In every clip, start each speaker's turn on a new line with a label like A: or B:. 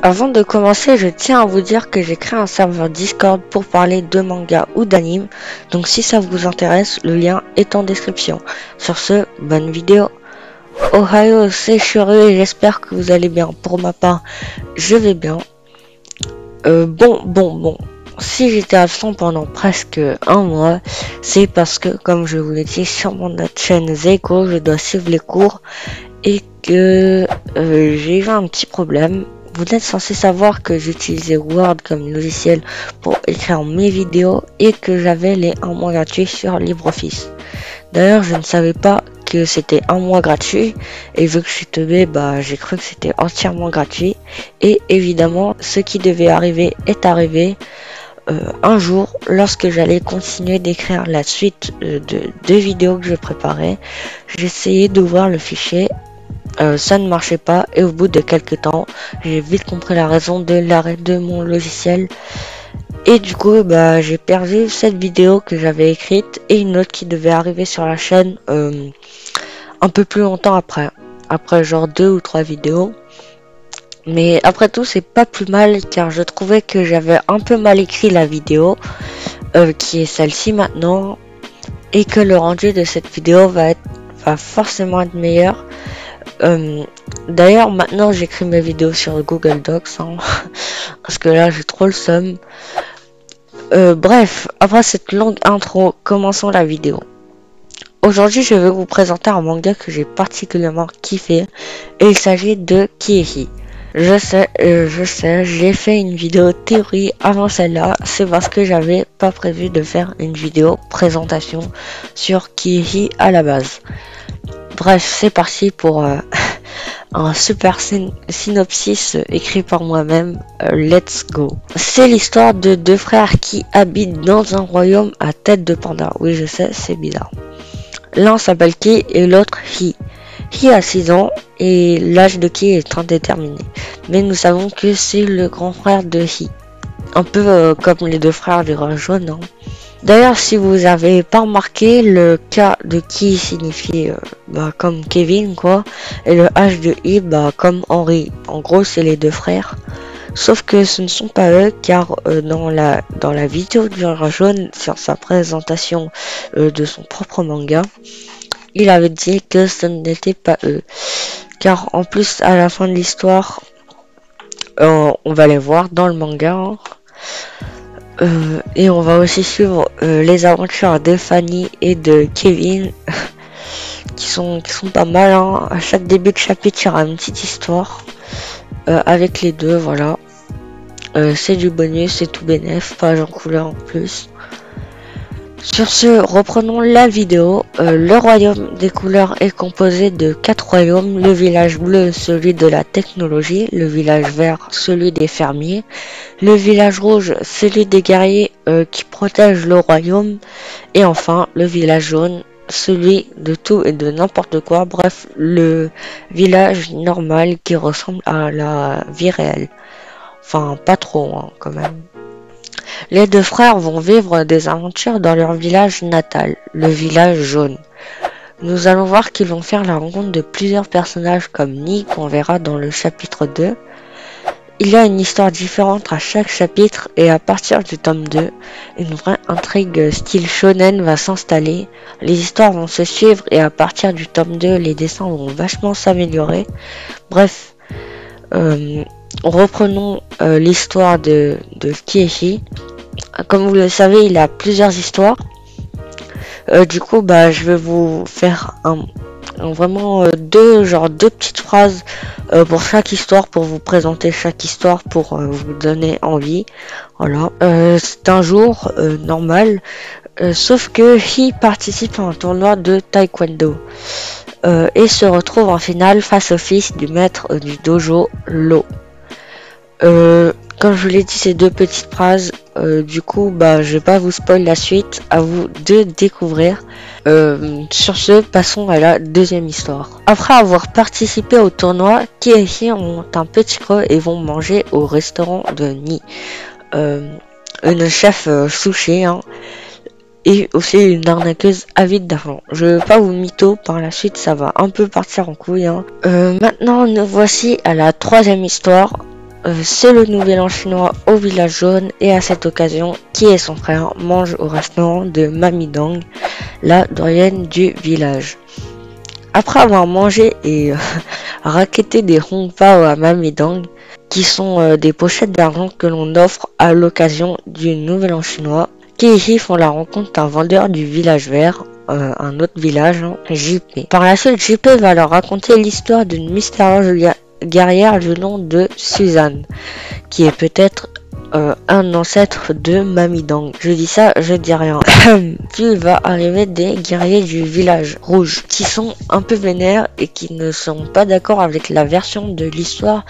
A: Avant de commencer, je tiens à vous dire que j'ai créé un serveur Discord pour parler de manga ou d'anime, donc si ça vous intéresse, le lien est en description. Sur ce, bonne vidéo. Ohio, c'est Shuru et j'espère que vous allez bien. Pour ma part, je vais bien. Bon. Si j'étais absent pendant presque un mois, c'est parce que, comme je vous l'ai dit sur mon autre chaîne Zeiko, je dois suivre les cours et que j'ai eu un petit problème. Vous êtes censé savoir que j'utilisais Word comme logiciel pour écrire mes vidéos et que j'avais les 1 mois gratuits sur LibreOffice. D'ailleurs, je ne savais pas que c'était 1 mois gratuit et vu que je suis teubé, j'ai cru que c'était entièrement gratuit. Et évidemment, ce qui devait arriver est arrivé. Un jour, lorsque j'allais continuer d'écrire la suite de 2 vidéos que je préparais, j'essayais d'ouvrir le fichier. Ça ne marchait pas et au bout de quelques temps, j'ai vite compris la raison de l'arrêt de mon logiciel. Et du coup, j'ai perdu cette vidéo que j'avais écrite et une autre qui devait arriver sur la chaîne un peu plus longtemps après genre 2 ou 3 vidéos. Mais après tout, c'est pas plus mal car je trouvais que j'avais un peu mal écrit la vidéo qui est celle-ci maintenant et que le rendu de cette vidéo va forcément être meilleur. D'ailleurs, maintenant j'écris mes vidéos sur Google Docs parce que là j'ai trop le seum. Bref, après cette longue intro, commençons la vidéo. Aujourd'hui, je vais vous présenter un manga que j'ai particulièrement kiffé et il s'agit de Kiei. Je sais, j'ai fait une vidéo théorie avant celle-là, c'est parce que j'avais pas prévu de faire une vidéo présentation sur Kiei à la base. Bref, c'est parti pour un super synopsis écrit par moi-même. Let's go. C'est l'histoire de 2 frères qui habitent dans un royaume à tête de panda. Oui, je sais, c'est bizarre. L'un s'appelle Ki et l'autre Hi. Hi a 6 ans et l'âge de Ki est indéterminé. Mais nous savons que c'est le grand frère de Hi. Un peu comme les 2 frères du roi jaune, hein. D'ailleurs, si vous avez pas remarqué, le K de Ki signifie comme Kevin quoi, et le H de I comme Henry. En gros, c'est les 2 frères. Sauf que ce ne sont pas eux, car dans la vidéo du roi jaune, sur sa présentation de son propre manga, il avait dit que ce n'était pas eux. Car en plus, à la fin de l'histoire, on va les voir dans le manga. Hein. Et on va aussi suivre les aventures de Fanny et de Kevin qui sont pas mal, hein. À chaque début de chapitre il y aura une petite histoire avec les deux, voilà. C'est du bonus, c'est tout bénef, page en couleur en plus. Sur ce, reprenons la vidéo. Le royaume des couleurs est composé de 4 royaumes. Le village bleu, celui de la technologie. Le village vert, celui des fermiers. Le village rouge, celui des guerriers qui protègent le royaume. Et enfin, le village jaune, celui de tout et de n'importe quoi. Bref, le village normal qui ressemble à la vie réelle. Enfin, pas trop, hein, quand même. Les 2 frères vont vivre des aventures dans leur village natal, le village jaune. Nous allons voir qu'ils vont faire la rencontre de plusieurs personnages comme Ni, qu'on verra dans le chapitre 2. Il y a une histoire différente à chaque chapitre et à partir du tome 2, une vraie intrigue style shonen va s'installer. Les histoires vont se suivre et à partir du tome 2, les dessins vont vachement s'améliorer. Bref, reprenons l'histoire de Kiei. Comme vous le savez, il a plusieurs histoires. Du coup, je vais vous faire vraiment deux petites phrases pour chaque histoire, pour vous présenter chaque histoire, pour vous donner envie. Voilà. C'est un jour normal, sauf que Hi participe à un tournoi de taekwondo et se retrouve en finale face au fils du maître du dojo, Lo. Comme je vous l'ai dit, ces 2 petites phrases, du coup, je vais pas vous spoil la suite, à vous de découvrir. Sur ce, passons à la deuxième histoire. Après avoir participé au tournoi, Ki et Hi ont un petit creux et vont manger au restaurant de Ni. Une chef sushi, hein, et aussi une arnaqueuse avide d'argent. Je vais pas vous mytho, par la suite ça va un peu partir en couille. Hein. Maintenant, nous voici à la 3e histoire. c'est le nouvel an chinois au village jaune et à cette occasion, qui et son frère mangent au restaurant de Mamie Dong, la doyenne du village. Après avoir mangé et raquetté des Hong Pao à Mamie Dong, qui sont des pochettes d'argent que l'on offre à l'occasion du nouvel an chinois, qui ici font la rencontre d'un vendeur du village vert, un autre village, hein, JP. Par la suite, JP va leur raconter l'histoire d'une mystérieuse guerrière du nom de Suzanne, qui est peut-être un ancêtre de Mamie Dong. Je dis ça, je dis rien. Puis il va arriver des guerriers du village rouge qui sont un peu vénères et qui ne sont pas d'accord avec la version de l'histoire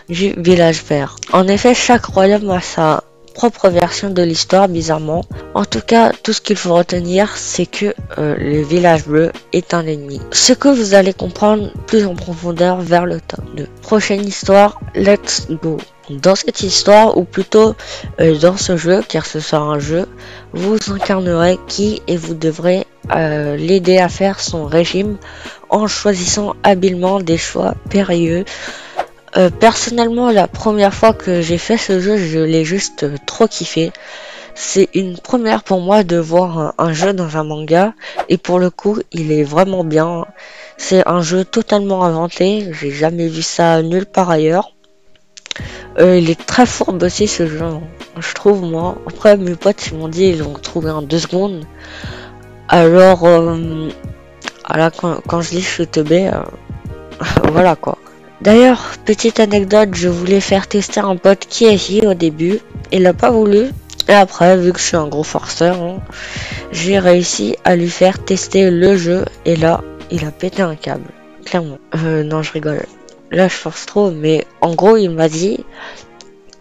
A: du village vert. En effet, chaque royaume a sa propre version de l'histoire, bizarrement. En tout cas, tout ce qu'il faut retenir, c'est que le village bleu est un ennemi. Ce que vous allez comprendre plus en profondeur vers le tome 2. Prochaine histoire, let's go. Dans cette histoire, ou plutôt dans ce jeu, car ce sera un jeu, vous incarnerez qui et vous devrez l'aider à faire son régime en choisissant habilement des choix périlleux. Personnellement, la première fois que j'ai fait ce jeu, je l'ai juste trop kiffé. C'est une première pour moi de voir un jeu dans un manga, et pour le coup, il est vraiment bien. C'est un jeu totalement inventé, j'ai jamais vu ça nulle part ailleurs. Il est très fourbe aussi ce jeu, hein, je trouve moi. Après mes potes ils m'ont dit ils l'ont trouvé en 2 secondes. Alors voilà, quand je lis je suis teubé, voilà quoi. D'ailleurs, petite anecdote, je voulais faire tester un pote qui est ici au début, il n'a pas voulu. Et après, vu que je suis un gros forceur, hein, j'ai réussi à lui faire tester le jeu et là, il a pété un câble, clairement. Non, je rigole. Là, je force trop, mais en gros, il m'a dit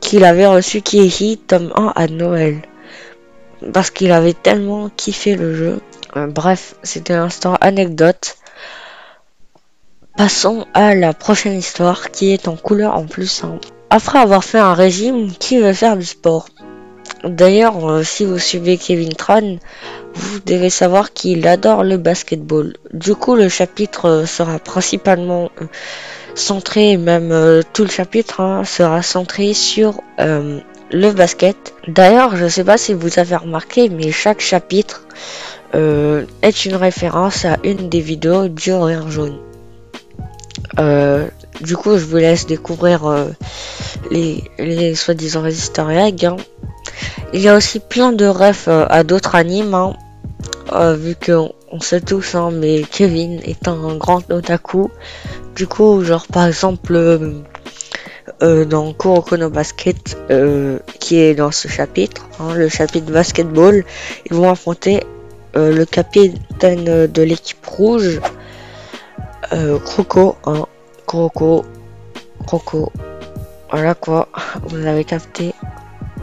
A: qu'il avait reçu Kiei tome 1 à Noël. Parce qu'il avait tellement kiffé le jeu. Bref, c'était l'instant anecdote. Passons à la prochaine histoire qui est en couleur en plus. Hein. Après avoir fait un régime, qui veut faire du sport? D'ailleurs, si vous suivez Kevin Tran, vous devez savoir qu'il adore le basketball. Du coup, le chapitre sera principalement centré, même tout le chapitre hein, sera centré sur le basket. D'ailleurs, je sais pas si vous avez remarqué, mais chaque chapitre est une référence à une des vidéos du Horaire Jaune. Du coup, je vous laisse découvrir les soi-disant easter eggs. Hein. Il y a aussi plein de refs à d'autres animes, hein, vu qu'on sait tous, hein, mais Kevin est un grand otaku. Du coup, genre par exemple dans Kuroko no Basket, qui est dans ce chapitre, hein, le chapitre basketball, ils vont affronter le capitaine de l'équipe rouge, Croco, hein, Croco, voilà quoi, vous avez capté.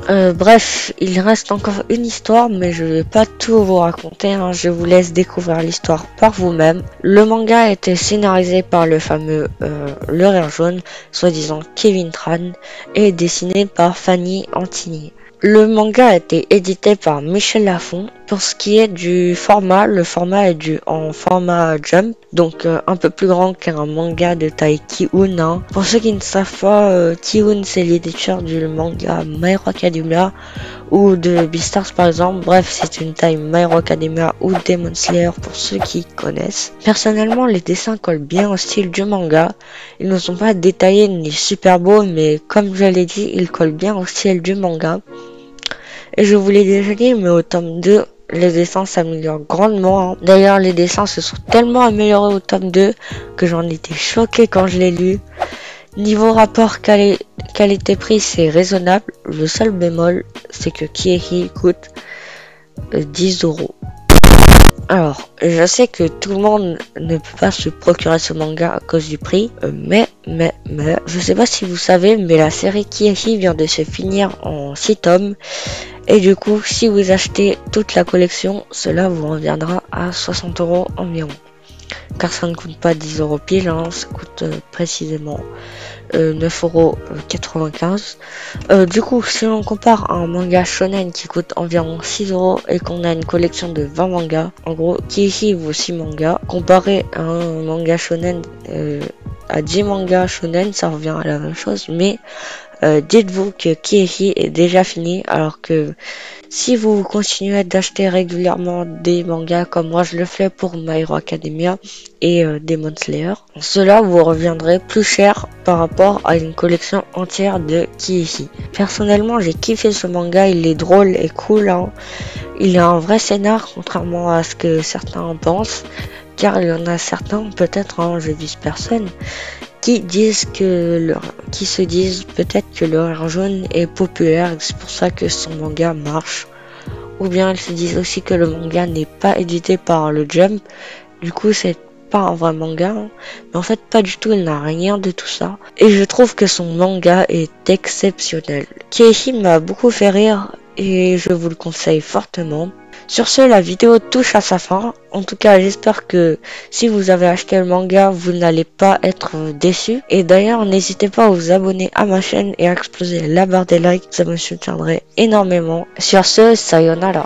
A: Bref, il reste encore une histoire, mais je vais pas tout vous raconter, hein, je vous laisse découvrir l'histoire par vous-même. Le manga a été scénarisé par le fameux Le Rire Jaune, soi-disant Kevin Tran, et dessiné par Fanny Antini. Le manga a été édité par Michel Lafon. Pour ce qui est du format, le format est en format Jump, donc un peu plus grand qu'un manga de taille Ki-hoon. Hein. Pour ceux qui ne savent pas, Ki-hoon c'est l'éditeur du manga My Hero Academia ou de Beastars par exemple. Bref, c'est une taille My Hero Academia ou Demon Slayer pour ceux qui connaissent. Personnellement, les dessins collent bien au style du manga. Ils ne sont pas détaillés ni super beaux, mais comme je l'ai dit, ils collent bien au style du manga. Et je vous l'ai déjà dit, mais au tome 2, les dessins s'améliorent grandement. Hein. D'ailleurs, les dessins se sont tellement améliorés au tome 2 que j'en étais choqué quand je l'ai lu. Niveau rapport qualité-prix, c'est raisonnable. Le seul bémol, c'est que Kiei coûte 10 €. Alors, je sais que tout le monde ne peut pas se procurer ce manga à cause du prix, mais, je sais pas si vous savez, mais la série Kiei vient de se finir en 6 tomes. Et du coup, si vous achetez toute la collection, cela vous reviendra à 60 € environ. Car ça ne coûte pas 10 € pile, hein, ça coûte précisément 9,95 €. Du coup, si on compare un manga shonen qui coûte environ 6 € et qu'on a une collection de 20 mangas, en gros, qui ici vaut 6 mangas, comparé à un manga shonen à 10 mangas shonen, ça revient à la même chose, mais dites-vous que Keihi est déjà fini, alors que si vous continuez d'acheter régulièrement des mangas comme moi je le fais pour My Hero Academia et Demon Slayer, cela vous reviendrait plus cher par rapport à une collection entière de Keihi. Personnellement, j'ai kiffé ce manga, il est drôle et cool, hein. Il a un vrai scénar, contrairement à ce que certains en pensent, car il y en a certains, peut-être, hein, je vise personne, qui se disent peut-être que le Rayon jaune est populaire et c'est pour ça que son manga marche. Ou bien ils se disent aussi que le manga n'est pas édité par le Jump, du coup c'est pas un vrai manga, hein. Mais en fait pas du tout, il n'a rien de tout ça. Et je trouve que son manga est exceptionnel. Keihi m'a beaucoup fait rire et je vous le conseille fortement. Sur ce, la vidéo touche à sa fin. En tout cas, j'espère que si vous avez acheté le manga, vous n'allez pas être déçus. Et d'ailleurs, n'hésitez pas à vous abonner à ma chaîne et à exploser la barre des likes. Ça me soutiendrait énormément. Sur ce, sayonara.